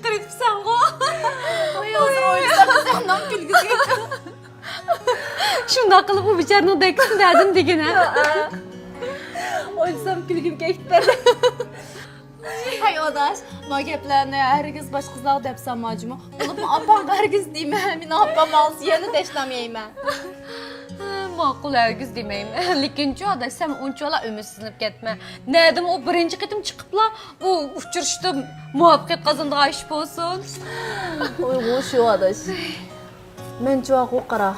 çıkır etipsen o. Ay hazır oynasak senden gülgüz geçti. Şunda kılıp bu biçarını deksin derdim digine. Oysam gülgüm geçti. Hay odaş, ma geplerine herkes baş kızlar depsem macımı. Olup mu apan herkes diyeyim ben apam alsı yerini deşlemeyeyim ben. Maqul hergiz demeyim. Lekin çoğda sen onçola ümidsizlenip ketme. Nedim o birinci ketim çıkıpla bu uçuruşta muvaffaqiyat kazandığı iş olsun. Oy şu odaş. Men çoğu qara.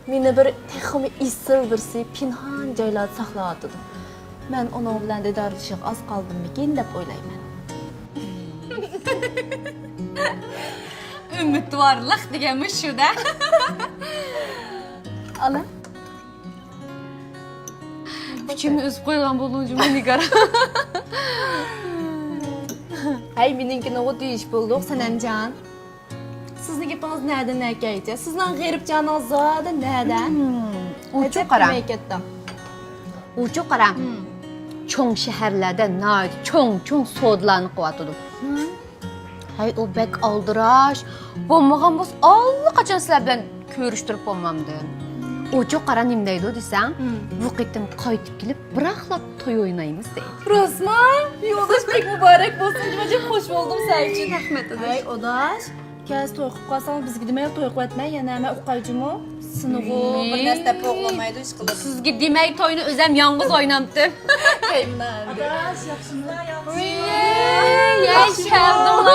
Meni bir texmi isir birsi pinhan joylarda saqlayatıdım. Men onun bilan didarlashib az qaldimmikin deb o'ylayman. Ümidvarlık deganmiz shu da. Ana. Bichimni o'zib qo'ygan bo'luvchim Nigara. Hay meninkini o deyish bo'ldi, Sanamjon. Sizni gapingiz nereden ekeydi? Sizden g'erib canınız zaten nereden? Uçu qara. Ketdim. Uçu qara. Çoğ şehirlerde nayt, çoğ sodlarını qo'yatdi. Hay o bek aldıraş. Bo'lmagan bo'lsa allaqachon sizlar bilan ko'rishtirib bo'lmamdi. Uçu qara nimdaydi desang, bu qitim qaytib kelib, biraqlab to'y o'ynaymiz deydi. Rosman, yoldaş pek mübarek olsun. Çok hoş buldum sen için. Rahmat Hay odaş. Kez toy qilib qolsangiz bizga demay toy qilib o'tmay, yana nima o'qayjimi? Sinig'i bir narsa qo'g'lamaydi ish qilib. Sizga demay to'yni o'zim yolg'iz o'ynamdim. Kayman. Yaşardım.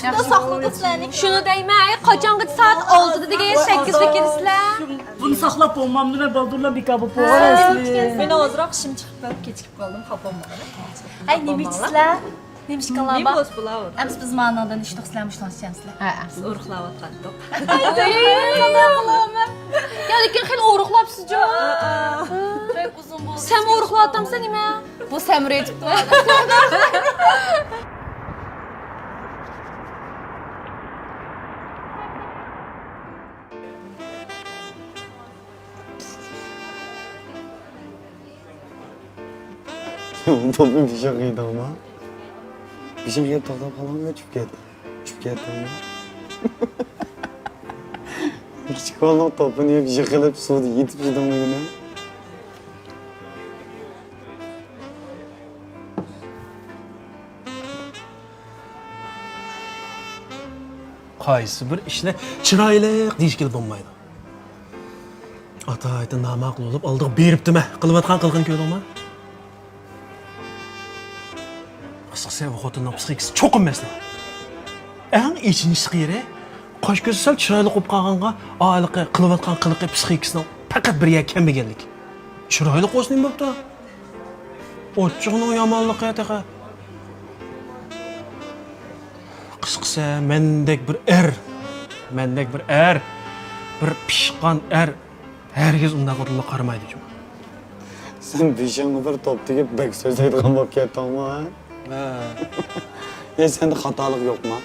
Shunda saqladik sizlarni. Şunu deymay, qachongacha soat 6da degan 8da kelisizlar. Bunu saxlab bo'lmamdi, baldurlar bekabı qo'yasiz. Men ozroq ishim chiqib qolib kechikib qoldim, xafa bo'lmang. Hay nima ichsizlar? Nima ishkanlar bor? Amsiz biz ma'nodan ish to'xtalamishlanishsizlar. Ha. Urug'layotgandik. Ya lekin xil o'ruqlabsiz-ku. Bek uzun bo'ldi. Sen o'ruqlayapsan nima? Bu samir etibdi. Toplu bir şey kıydı ama. Bir şey kıyıp tahta falan ve çüp geldi. Çüp geldi ama. Küçük oğlum topu niye bir şey kılıp suda yitip gidiyor mu yine? Qaysi bir ishni chiroyli deyish kelib bo'lmaydi. Ata-ayta namaqul bo'lib, oldiq beribdimi? Qilayotgan qilg'in ko'rdingmi? Qisqasi bu xotinning psixikasi cho'qim emasdi. Eng ichinchisi qiyri, qosh ko'zi sal chiroyli qo'yib qolganga, oyliqi, qilayotgan qiliqi psixikasining faqat bir yak kelmaganlik. Chiroyli qo'shning bo'pti. Ochiqning yomonligi taqa. Qisqasi mendek bir bir pishqon herkes undan qo'tilla qaramaydi. Sen bir şeyini bir top tigip bek söz aytgan bo'lib ketdingmi? Ya sende hatalık yok mu?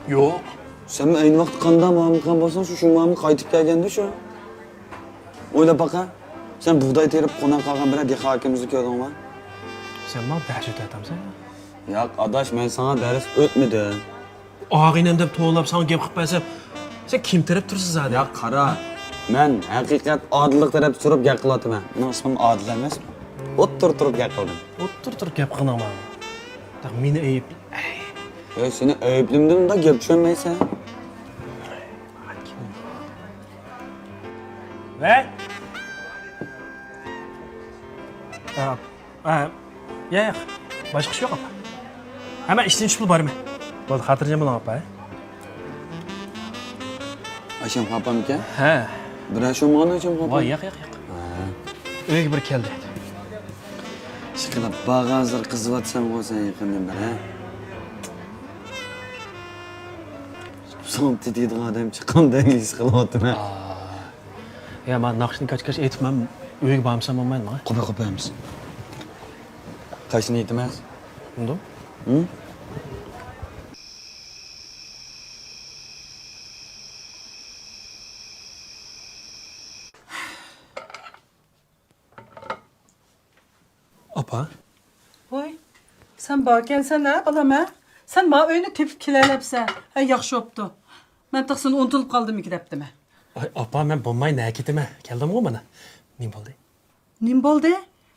Yo'q. Sen aynı vaqt qanday muammo bo'lsan, shu muammo qaytib kelganda shu. O'ylab baqa. Sen buğday terib qo'nan qolgan bir dehqon akamizni ko'rdingmi? Sen mal ders o'tatamsan. Yo'q, adash, men sana ders o'tmadim. Og'inam deb to'g'lab sana gap qilib qo'ysa, sen kim terib tursiz zada? Ya qara. Men haqiqat odillik taraf turib gap qilyapman. Men ismim Odil emasmi? O'ttir turib gap qildim. O'ttir gap qilma. Tak meni ayb. Ya seni ayblimdim da gap tushunmaysan. Ve? Yo'q. Boshqa ish yo'q apa. Hamma ishdan chiqib borma. Bo'ldi, xotirjam bo'ling apa. Aşam xapam ekan? Ha. Birashim mana uchun xapam. Voy, yo'q. Uyga bir keldi. Ishqilib bag'azir qizivatsam bo'lsa yaqindan bir, ha? Son deydigan odam chiqqandan his qilyapman. Ya men naqshni kachkash aytibman, uyga bormsam bo'lmaydimi? Qo'yamiz. Qayshini aytmas? Unda? Apa? Voy, sen bakan sen ha, balam ha? Sen ma öyle tepip kilerlepsen. Ha yaxşı optu. Ben taksın unutup kaldım iki deptime. Ay, apa, men bo'lmay nima ketime. Keldim o mana. Nim bo'ldi? Nim boldu?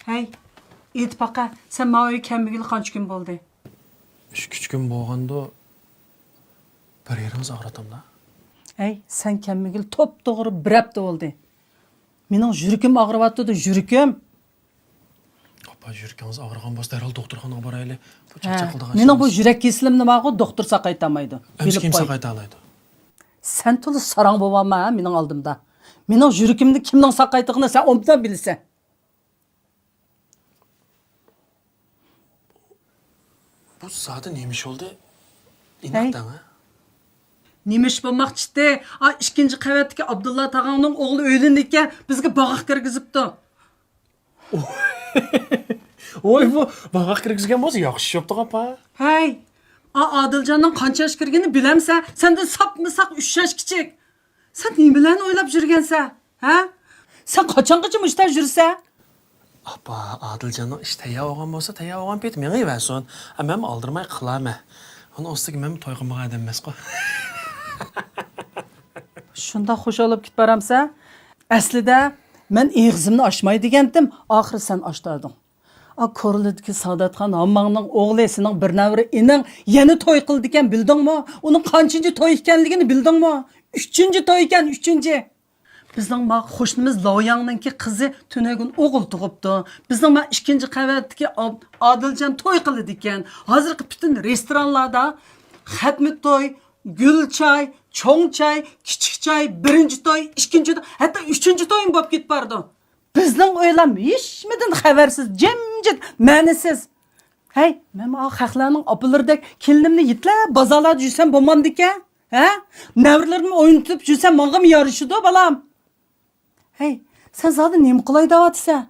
Hey, et baqa. Sen ma öyle kembigil qancha kun boldu? 3 kun bo'lganda bir yerimiz og'ratamda. Hey, sen kembigil top doğru bir hafta oldu. Mening yuragim og'riyapti, yuragim. Apa, yurgingiz og'rigan bo'lsa, darhol doktorxonaga boraylik. Bu chaqchaqildigan. Mening bu yurak kesilim nima go doktor saqaytamaydi. Hech kim saqayta oladi. Sen to'la sarang bo'lma ha mening oldimda. Mening yuragimni kimning saqaytig'ini sen obdan bilsan. Bu zodi nemish oldi? Hey. Inaqdan ha? Nemiş bo'lmoqchidi? A ikkinchi qavatdagi Abdulla tog'amning o'g'li o'ylandikan, bizga bog'aq kirgizibdi. Oy, bu bag'aq kirgizgan bo'lsa yaxshi yopdi, apa. Hey, Adiljonning qancha yosh kirganini bilamsan? Sendan sapmisaq 3 yosh kichik. Sen nima bilan o'ylab yurgansan? Ha? Sen qachongacha mushta yursan? Apa, Adiljonning ish tayyor bo'lgan bo'lsa, tayyor bo'lgan pet menga versin. Men oldirmay qilaman. Uni ostiga men to'y qilmagan adam emas-ku. Shunda xush olib ketib boramsan. Aslida men eg'zimni ochmay degandim, oxiri sen ochding. A Korlidagi Sadatxon Hammangning o'g'li sening bir navri ining yana to'y qildi ekan, bildingmi? Uning qanchinchi to'y ekanligini bildingmi? 3-chi to'y ekan, 3-chi. Bizning ma qo'shnimiz Loyangningki qizi tunagun o'g'il tug'ibdi. Bizning ma ikkinchi qavatdagi Adiljon to'y qildi ekan. Hozirgi butun restoranlarda xatmi to'y, gul choy, cho'ng choy, kichik choy, birinchi to'y, ikkinchi to'y, hatto 3-chi to'y bo'lib ketib bordi. Bizning o'ylam hechmidan xabarsiz, jimjit, ma'nisiz. Hey, men o xalqlarning opalaridek kelinimni yitlab bozorlarda yursam bo'lmamdi ekan? Ha? Navrlarimni o'ynatib yursam menga mi yarishidi, balam? Hey, sen zodi nima qilay deyapsan?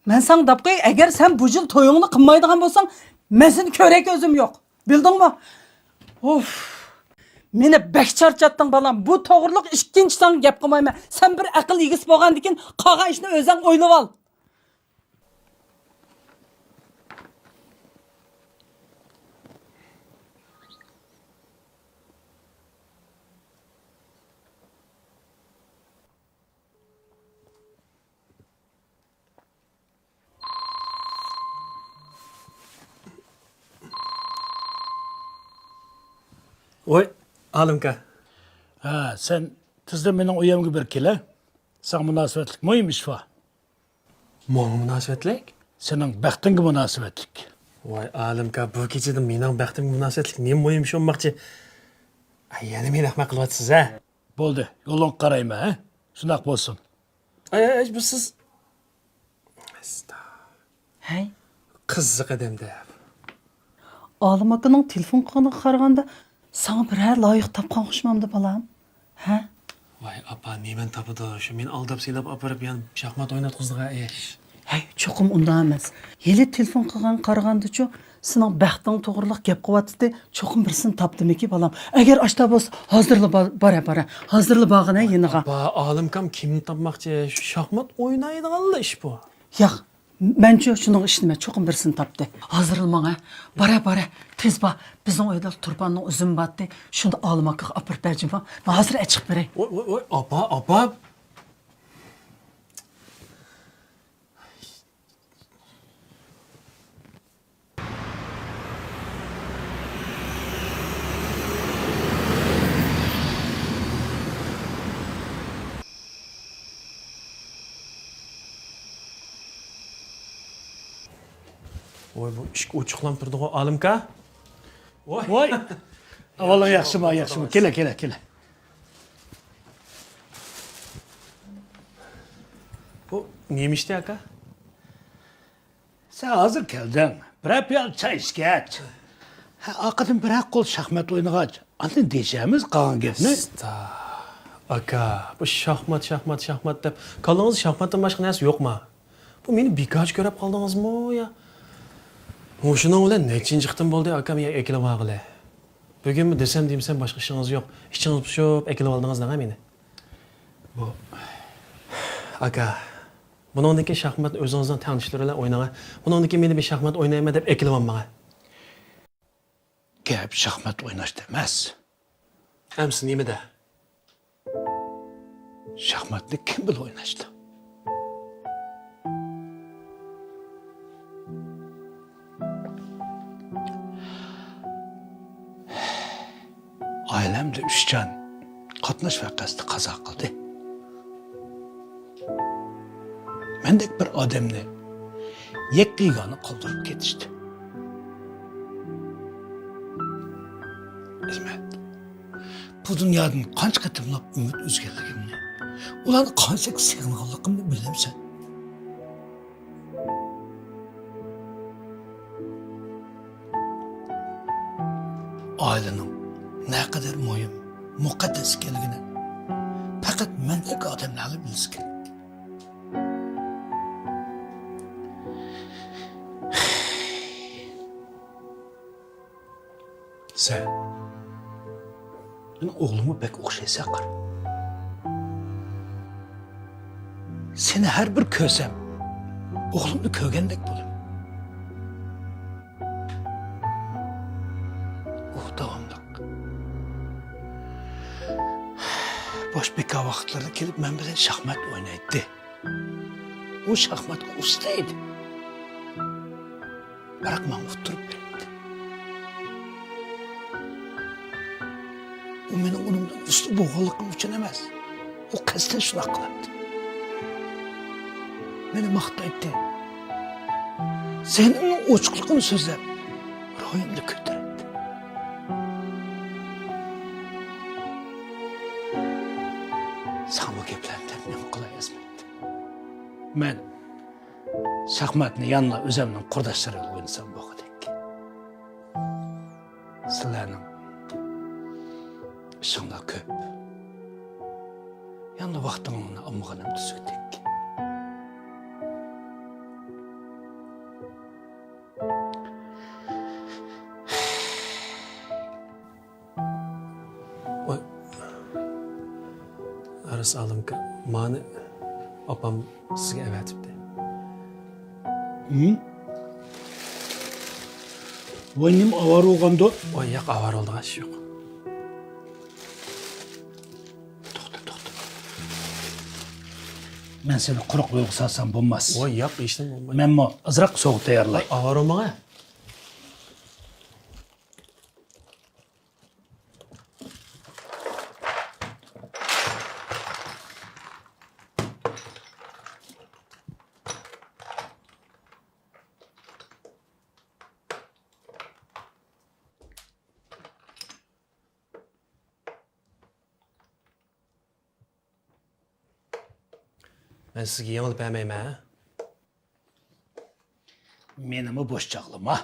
Men sen deb qo'y, agar sen bu yil to'yingni qilmaydigan bo'lsang, men seni ko'rak o'zim yo'q. Bildingmi? Of. Meni bek charchatding balam. Bu to'g'riliq ikkinchi san gap qilmayman. Sen bir aql yigis bo'lgandikin, qolgan ishni o'zing o'ylab ol. Oy, Alimka. Ha, sen tezde mening uyamga bir kela. Sen münasebetlik muymuş fa? Menga munosabatlik? Sening baxtingga münasebetlik. Voy, Alimka, bu kechada mening baxtimga munosabatlik nima muhim bo'lmoqchi? Ay, yana meni ahmoq qilyapsiz, ha? Bo'ldi, yo'lin qarayma, ha? Shunaq bo'lsin. Ay, bu siz Hey, qiziq odamda. Olim akaning telefon qilganiga qaraganda sana biror loyiq topgan xushmamdi balam. Ha? Voy, apa, nimani topadi? Shu men aldab silab opirib, yana shaxmat o'ynatqizdiga ish. Hey, cho'qim undan emas. Yeli telefon qilgan qaraganda-chu, sening baxting to'g'riliq gap qilyapti. Cho'qim birsini topdimki balam. Agar ashta bo'lsa, hozirla bora. Hozirla bag'ina yeniga. Ba, Alimkam kimni topmoqchi? Shu shaxmat o'ynaydigan ish bu. Yo'q, menchu shuning ishini cho'qim birsini topdi. Hozirla menga bora. Tez ba, bizning uyda turbanning uzum batdi. Shunda olim akaga opirib berjim. Men hozir chiqib beray. Voy, apa. Voy, bu ishga ochiqlanib turdi-ku, Alimka. Voy. Avvalo yaxshimi? Kela. Bu nima ishdi, aka? Sen hazır geldin. Bir piyal çay içkeç. Ha, akıdın bir qo'l shaxmat o'ynag'ach. Andan deyishamiz qolgan gapni. Aka, bu shaxmat deb. Qo'lingiz shaxmatdan boshqa narsa yo'qmi? Bu meni bekaj ko'rib qoldingizmi yo? O'shuning bilan nechinchi qitim bo'ldi akam ya ekilib olg'ili. Bugunmi desam boshqa ishingiz yo'q. Ishingiz pishib ekilib oldingizdan meni. Bu aka, buningdagi shaxmat o'zingizdan tanishlar bilan o'ynang. Buningdagi meni bir shaxmat o'ynayman deb ekilib olmagan. gap shaxmat o'ynashda emas. Әмсі немеді? Shaxmatni kim bilan o'ynashdi? Ailemde Üçcan qatnash vaqasida qazo qildi. Mendek bir odamni yekkigani qoldirib ketishdi. İsmet, bu dunyodan qancha qatimlab umid uzganligimni, ularni qancha sig'inganligimni bilamsan. Ailenin ne kadar mühim, mukaddes ekanligini faqat mendek odamlar bilishi kerak. Sen benim oğlumu pek o'xshaysan qara. Seni her bir ko'rsam, o'g'limni ko'rgandek bo'laman. U davomliq. Bosh bekor vaqtlarda kelib men bilan shaxmat o'ynaydi. U shaxmatga usta edi. Biroq men o'tirib berdi. U mening unimdan usta bo'lganligim uchun emas. U qasddan shuna qiladi. Meni maqtaydi. Senin ochiqligini so'zlab, ruhimni ko'taradi. Sen bu gaplardan men qulay ezmaydi. Men shaxmatni yanına o'zimning qurdoshlariga o'ynasam bo'g'idek. Sizlarning ishinglar ko'p. Yanına vaqtimni olmaganim tuzukdek. Oy. Arası aldım ki, mani opam sizga evatibdi. Oyunum avar olganda Oy, yo'q, avar oldi, g'ash yo'q. to'xta. Men seni quruq uyqu salsam bo'lmas. Oy, yo'q, ishdan bo'lmaydi. Men mo azroq sovuq tayyorlay. Avar olmaga. Ben sizga yengilib bermayman, ha? Menimi boş çağlama.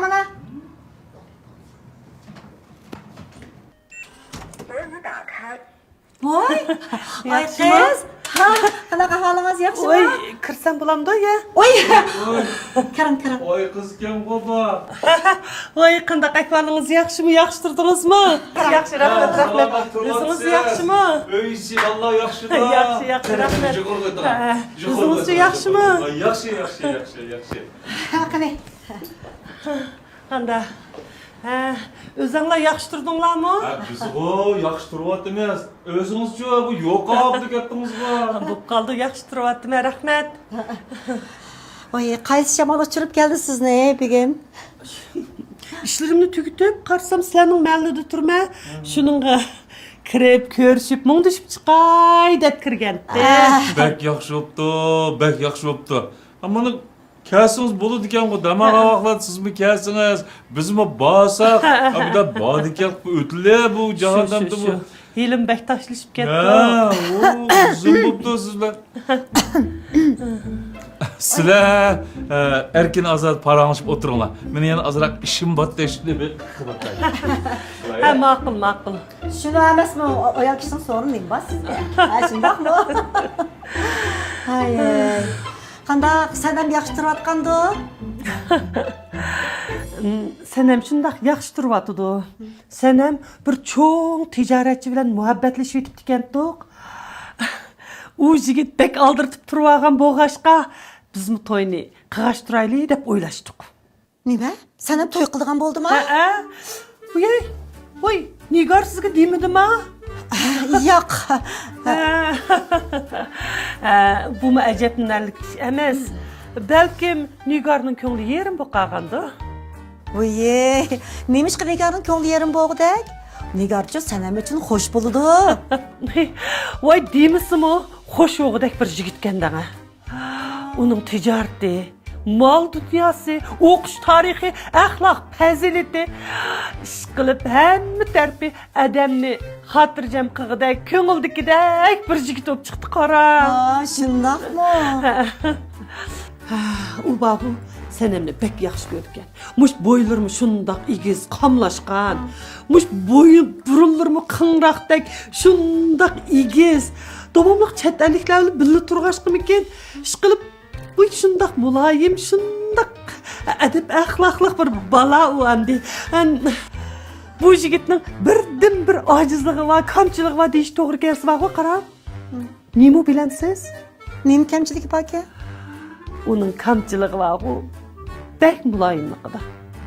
Mana. Voy, ay qiz. Qanaqa holingiz yaxshimi? Oy, kirsam bo'lamdi ya. Oy. Kiring. Oy qiz kim qo'pa? Oy, qanday ahvolingiz yaxshimi? Yaxshi turdingizmi? Yaxshi, rahmat. O'zingiz yaxshimi? Uy ishi valloh yaxshi-da. Yaxshi, rahmat. O'zingiz yaxshimi? Yaxshi. Qani. Qanday? O'zinglar yaxshi turdinglarmi? Biz o yaxshi turyapmiz. O'zingiz-chi bu yo'qoq deb gapingizmi? Bu qoldi, yaxshi turyaptimi? Rahmat. Oy, qaysi shamol uchirib keldi sizni bugün? İşlerimni tugitib, qarsam sizlarning mahallada turma. Shuningga kirib, ko'rishib, mungdishib chiqay deb kirganda. Bek yaxshi bo'pti. Ammo Kəsiniz bolu diken bu damağa vaqtlar sizmi kəsiniz, bizmi basaq, bir de badiken ötüle bu cahannamda bu. Hilim bək taşlaşıb getdi. Ha, o uzun buptu sizler. sizlar erkin azad paranglashib o'tiringlar. Meni yana azroq ishim bor deshdi. Ha, ma'qul, ma'qul. Şunu emasmi, o ayol kişinin sorunu neyim bas sizde? Ha, şundaq mı? Ay, qandaq, senden yaxşı turib atqandı? Sen hem şundaq yaxşı turib atıdı. Sen hem bir çoğun ticaretçi bilen muhabbetlişip yetip dikendik. O jigit bek aldırtıp turib algan boğaşqa biz mi toyunu qıgaştıraylı dep oylaştık. Nime? Sen hem toy qıldıgan boldu mu? Oy, Nigar sizge demedim ha? Yok. Bu mu əcəbnərlik iş emas. Belkim Nigar'nın köngli yerim bu qağandı. Oy, neymiş ki Nigar'ın köngli yerin boğdak? Nigar'cı sen hem için hoş buludu. Vay demisim o, hoş oğudak bir jigitken dana. Onun ticareti, mal dünyası, okuş tarihi, ahlak, fazileti, iş kılıp hem terpi adamni hatırcam kıgıdak, köngüldikidek bir jigit olup çıktı kara. Aa, şundaq mı? U babu sen emne pek yaxşı görken. Muş boylarımı şundaq igiz kamlaşkan. Muş boyun burunlarımı kınraqdak şundaq igiz. Dobamlıq çetəliklərlə billi turğaşqım eken. İşqilib bu şundaq mulayim, şundaq edip əxlaqlıq bir bala o andi. Bu jigitning birdim bir acizligi var, kamçılığı var deyiş to'g'ri kelsa var qo'y qarab. Nima bilamsiz? Neyim kemçilik paki? Onun kamçılığı var bu. Bek mulayimliqida.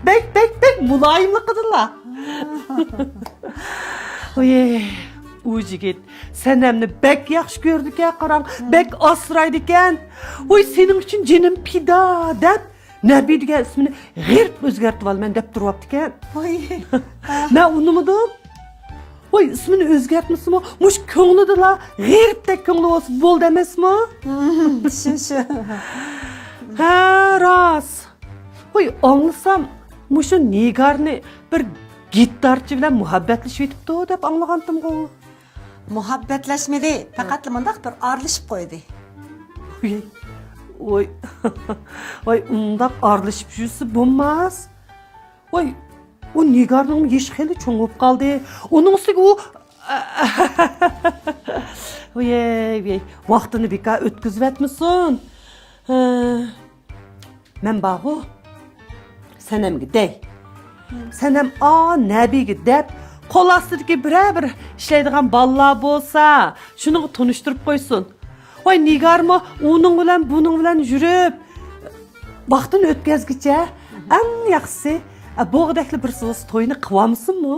Bek mulayimliqidilar. Oye, o jigit sen emni bek yaxşı gördük ya qarang, bek asraydı eken. Oy senin için jenim pida dep Nabi degan ismini g'irb o'zgartib olman deb turibdi eken. Oy. Men unimidim. Oy ismini o'zgartmasimi? Mush ko'nglida g'irbdek ko'ngli bo'lsa bo'ldi emasmi? Şu. Ha, rost. Oy, anglasam, mushu Nigarni bir gitarchi bilan muhabbatlashib yetibdi deb anglagandim-ku. Muhabbetleşmedi. Fakat mındaq bir arılışıp koydu. Oy, oy, undaq aralashib yursa bo'lmas. Oy, o Nigarning yeshi xeli cho'ng bo'lib qoldi. Uning ustiga u Oy, vaqtini bekor o'tkazib yotmasin. Men bahu sanamga dey. Sanam nabiga deb qo'l ostidagi bir ishlaydigan bolalar bo'lsa, shuni tunishtirib qo'ysin. Oy Nigarmi uning bilan buning bilan yurib vaqtini o'tkazgicha eng yaxshisi bo'g'dakli bir so'z to'yini qilamisinmi?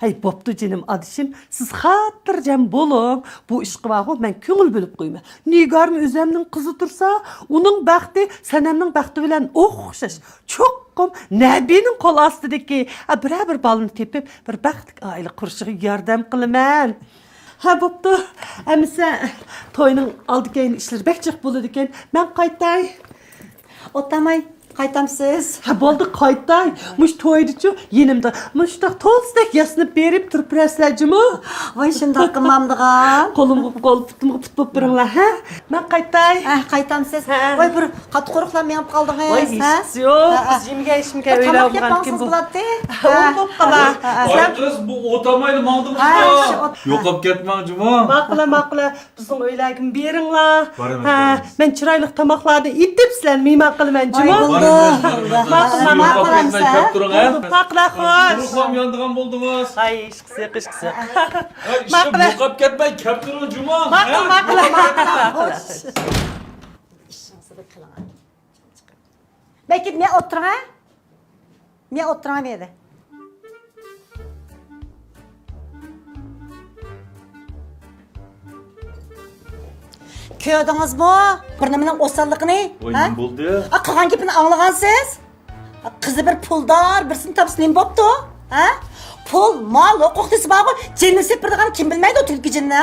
Hay bo'pti jinim adishim, siz xotirjam bo'ling. Bu ish qilib men ko'ngil bo'lib qo'yma. Nigarmi o'zimning qizi tursa, uning baxti sanamning baxti bilan o'xshash. Cho'qqim Nabining qo'l ostidagi bir balni tepib, bir baxtli oila qurishiga yordam qilaman. Ha bo'pti. Amsa to'yning oldigan ishlar bekchiq bo'ladi ekan. Men qaytay. Otamay, qaytamsiz. Ha bo'ldi qaytay. Mush to'ydichu yenimda. Mushtaq to'lsdak yasinib berib turib raslajimi? Voy shundaq qilmamdigan. Qo'limga qo'l, putimga put bo'lib biringlar, ha? Men qaytay. Qaytamsiz. Voy bir qattiq qo'riqlar menib qoldingiz, Voy, ha? yo'q, biz yemga ishimga o'ylab olgan kim bu? Bo'lib qolar. Aytasiz bu o'tamayli mangdimiz yo'qolib ketmoqchimi? Maqla, bizning o'ylagim beringlar. Baraman, Ha, baramiz. men chiroyli tomoqlarni itib sizlarni mehmon qilmanchimi? Maqla xo'sh. Ruhim yondigan bo'ldingiz. Ay, ishqisi. Ishim yo'qolib ketmay, kaptiring juma. Maqla. Belki men o'tiray. Men o'tiray edi. Ko'rdingizmi? Bir nimaning o'salligini? Voy, nima bo'ldi? Qilgan gapini anglagansiz? Qizi bir puldor, birsini topsa nima bo'pti? Ha? Pul, mol, huquq desa bor, jinni sepirdigan kim bilmaydi o tulki jinni.